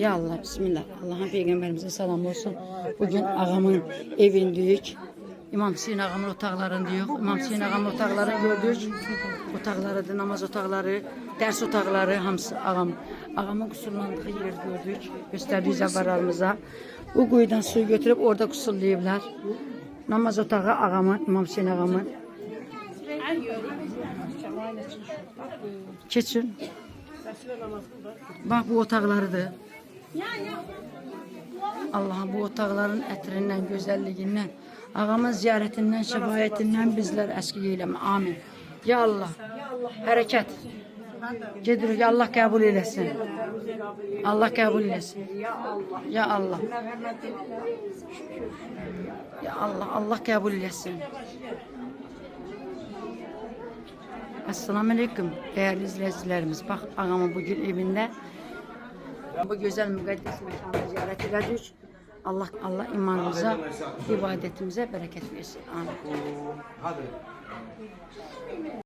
Ya Allah, bismillah. Allah'ın peygamberimize selam olsun. Bugün ağamın evindeyiz. İmam Hüseyin ağamın otaqlarını diyor. İmam Hüseyin ağamın otaqlarını gördük. Otaqları, namaz otaqları, ders otaqları, hamısı ağam. Ağamın kusurlandığı yer gördük. Gösterdiği zavarlarımıza. Bu kuyudan suyu götürüp orada kusurlayıblar. Namaz otağı ağamın, İmam Hüseyin ağamın. Keçin. Bak bu otaqlarıdır. Allah'ım bu otaqların ətrindən, gözəlliyindən, ağamın ziyarətindən, şəfayətindən bizlər əski eyləmə. Amin. Ya Allah, hərəkət. Gedirik, ya Allah qəbul eləsin. Allah qəbul eləsin. Ya Allah. Ya Allah, Allah qəbul eləsin. Esselamu Aleyküm değerli izleyicilerimiz. Bak ağamın bugün evinde bu güzel müqəddəs mekanı ziyaret edirik. Allah imanımıza, ibadetimize bereket versin. Amin.